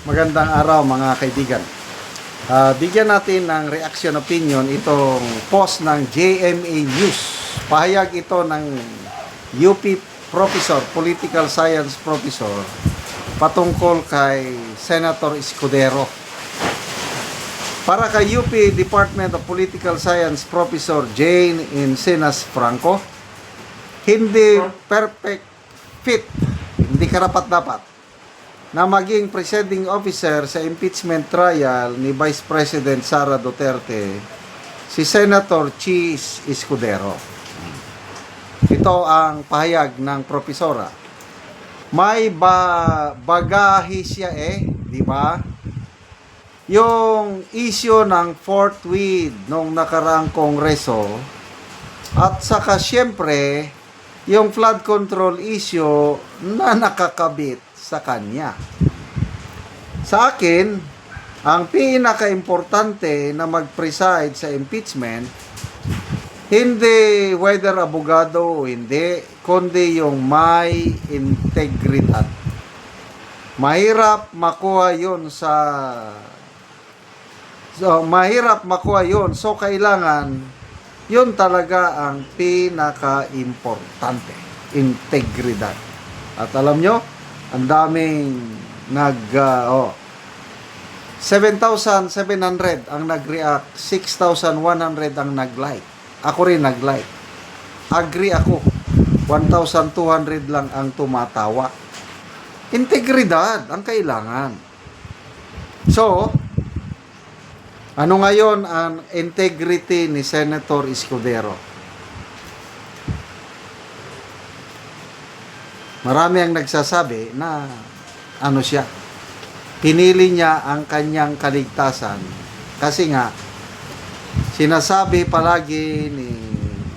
Magandang araw mga kaibigan. Bigyan natin ng reaction opinion itong post ng JMA News. Pahayag ito ng UP Professor, Political Science Professor patungkol kay Senator Escudero. Para kay UP Department of Political Science Professor Jane Encinas Franco, hindi perfect fit, hindi karapat-dapat na maging presiding officer sa impeachment trial ni Vice President Sara Duterte, si Senator Chis Escudero. Ito ang pahayag ng propesora. May bagahe siya di ba? Yung issue ng fourth wheel nung nakaraang kongreso at saka siyempre yung flood control issue na nakakabit sa kanya. Sa akin, ang pinaka-importante na mag-preside sa impeachment, hindi whether abogado o hindi, kundi yung may integridad. Mahirap makuha yun so kailangan yun talaga ang pinaka-importante, integridad. At alam nyo, ang daming 7,700 ang nag-react, 6,100 ang nag-like. Ako rin nag-like. Agree ako. 1,200 lang ang tumatawa. Integridad ang kailangan. So, ano ngayon ang integrity ni Senator Escudero? Marami ang nagsasabi na pinili niya ang kanyang kaligtasan kasi nga sinasabi palagi ni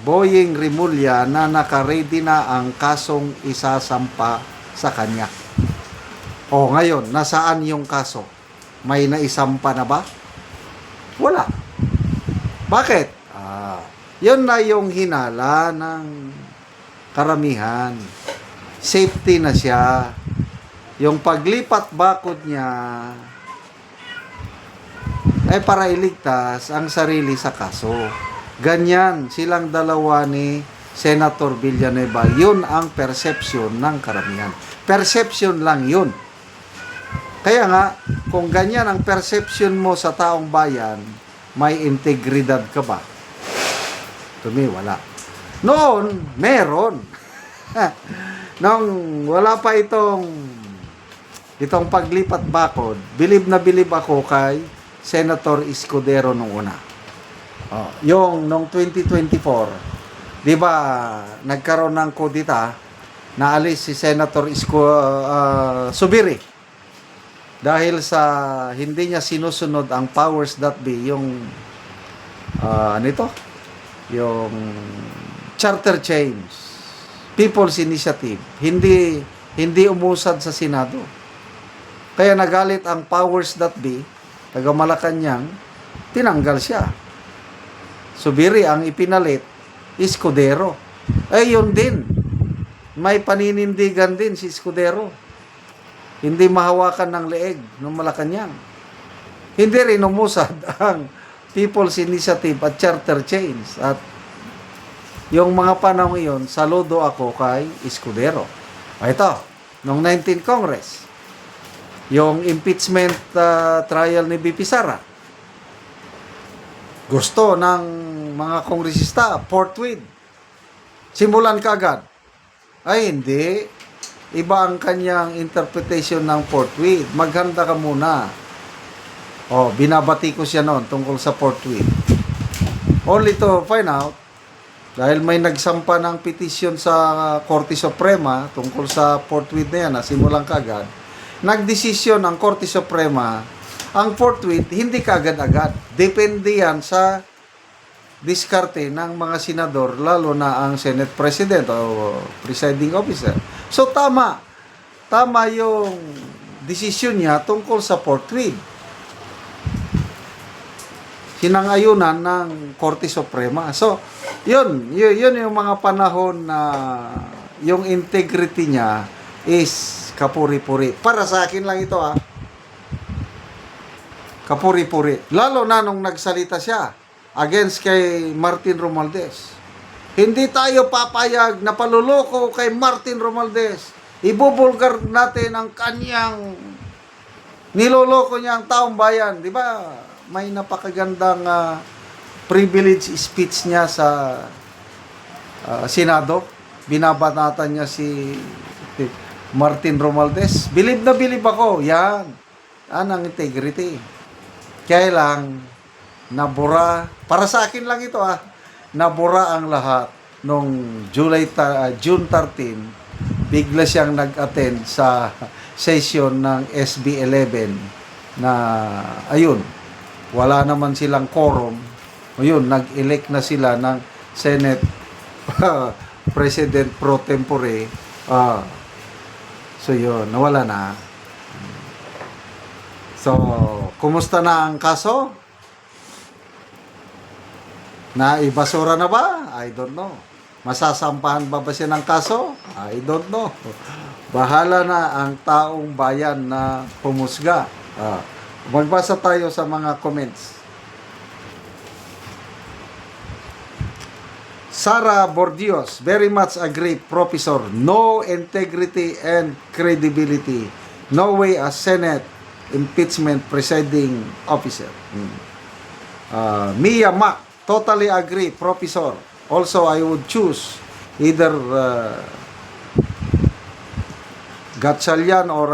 Boying Rimulya na naka-ready na ang kasong isasampa sa kanya. O ngayon, nasaan yung kaso? May naisampa na ba? Wala. Bakit? Yun na yung hinala ng karamihan. Safety na siya. Yung paglipat bakod niya ay para iligtas ang sarili sa kaso. Ganyan silang dalawa ni Senator Villanueva. Yun ang perception ng karamihan. Perception lang yun. Kaya nga, kung ganyan ang perception mo sa taong bayan, may integridad ka ba? Tumi, wala. Noon, meron. Nung wala pa itong paglipat bakod, bilib na bilib ako kay Senator Escudero nung una. Yung nung 2024, di ba, nagkaroon ng kudita, naalis si Senator Subiri dahil sa hindi niya sinusunod ang powers that be, yung yung charter change, People's Initiative, hindi umusad sa Senado. Kaya nagalit ang powers that be, taga Malacanang, tinanggal siya. Subiri ang ipinalit, Escudero. Yun din. May paninindigan din si Escudero. Hindi mahawakan ng leeg ng Malacanang. Hindi rin umusad ang People's Initiative at charter change. At yung mga panahon yun, saludo ako kay Escudero. Ito, noong 19th Congress, yung impeachment trial ni BP Sara, gusto ng mga kongresista, forthwith. Simulan kaagad. Hindi. Iba ang kanyang interpretation ng forthwith. Maghanda ka muna. Binabati ko siya noon tungkol sa forthwith. Only to find out, dahil may nagsampa ng petisyon sa Korte Suprema tungkol sa forthwith na yan, simulan kaagad, nagdesisyon ang Korte Suprema, ang forthwith, hindi kaagad-agad. Depende yan sa diskarte ng mga senador, lalo na ang Senate President o presiding officer. So, tama yung desisyon niya tungkol sa forthwith. Sinangayunan ng Korte Suprema. So, yun yung mga panahon na yung integrity niya is kapuri-puri. Para sa akin lang ito kapuri-puri. Lalo na nung nagsalita siya against kay Martin Romualdez. Hindi tayo papayag na paluloko kay Martin Romualdez. Ibubulgar natin ang kanyang niloloko niya ang taong bayan. Di ba? May napakagandang privilege speech niya sa Senado. Binabanatan niya si Martin Romualdez. Bilib na bilib ako. Yan. Yan ang integrity. Kaya lang, nabura. Para sa akin lang ito nabura ang lahat. Nung June 13, bigla siyang nag-attend sa session ng SB 11 na ayun, wala naman silang quorum. Ayun, nag-elect na sila ng Senate President pro tempore. So yun, nawala na. So, kumusta na ang kaso? Naibasura na ba? I don't know. Masasampahan ba siya ng kaso? I don't know. Bahala na ang taong bayan na pumusga. Magbasa tayo sa mga comments. Sara Bordios, very much agree, Professor. No integrity and credibility. No way a Senate impeachment presiding officer. Mia Mac, totally agree, Professor. Also, I would choose either Gatchalian or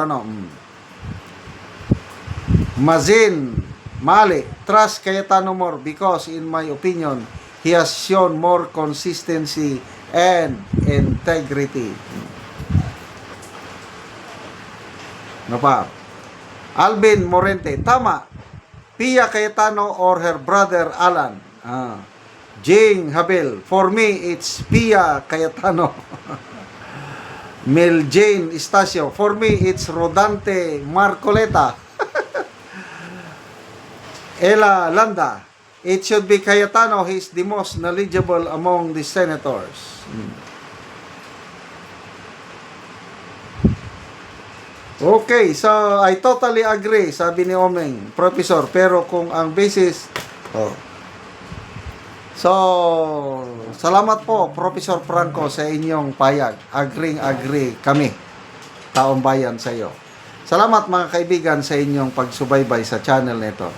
Mazin Mali. Trust Cayetano more because in my opinion, he has shown more consistency and integrity. Ano pa? Alvin Morente, tama. Pia Cayetano or her brother Alan. Jing Habel, for me, it's Pia Cayetano. Mel Jane Estacio, for me, it's Rodante Marcoleta. Ella Landa, it should be Cayetano. He's the most knowledgeable among the senators. Okay, so I totally agree, sabi ni Omeng, Professor. Pero kung ang basis... So, salamat po, Professor Franco, sa inyong payag. Agree kami, taong bayan sa iyo. Salamat mga kaibigan sa inyong pagsubaybay sa channel nito.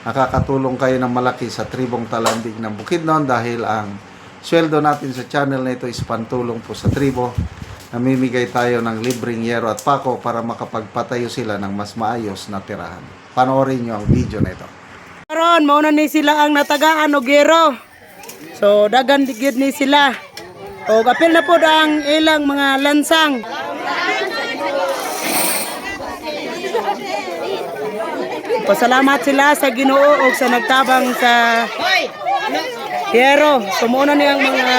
Nakakatulong kayo ng malaki sa tribong Talandig ng Bukidnon dahil ang sweldo natin sa channel nito is pantulong po sa tribo. Namimigay tayo ng libreng yero at pako para makapagpatayo sila ng mas maayos na tirahan. Panoorin nyo ang video na ito. Karon mauna ni sila ang natagaan og yero. So dagan digid ni sila. O kapil na pod ang ilang mga lansang. Pasalamat sila sa Ginoo ug sa nagtabang sa yero. Sumuuna ni ang mga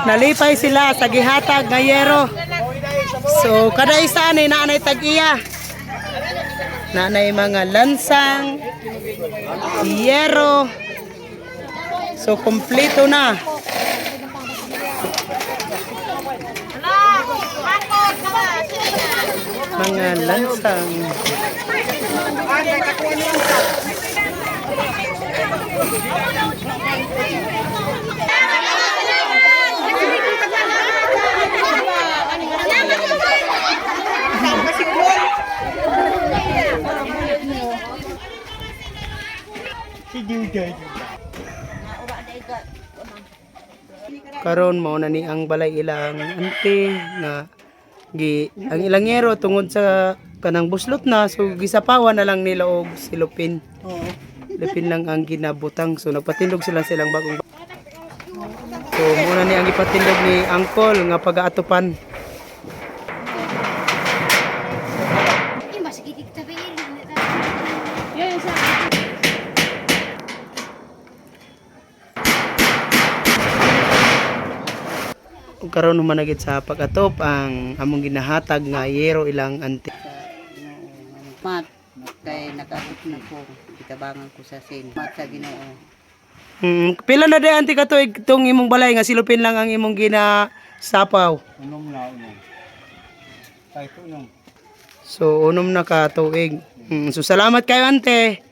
nalipay sila sa gihatag nga yero. So kada isa ni naanay tag-iya. Naanay mga lansang, yero. So kompleto na. Mga lansang. Karon mao na ni ang balay ilang ante nga ang ilang yero tungod sa kanang buslot na, so gisapawan na lang nila og silupin. Silupin lang ang ginabutang, so nagpatindog silang bagong. So muna ni ang ipatindog ni Angkol nga pag-aatupan. Karon naman nagit sa pag-atop ang among ginahatag nga yero ilang ante. Mat, kay nakabot na ko, itabangan ko sa sin. Mat sa Ginoo. Pila na day anti katuig itong imong balay nga silupin lang ang imong ginasapaw? So unom na ka tuig. So salamat kayo ante.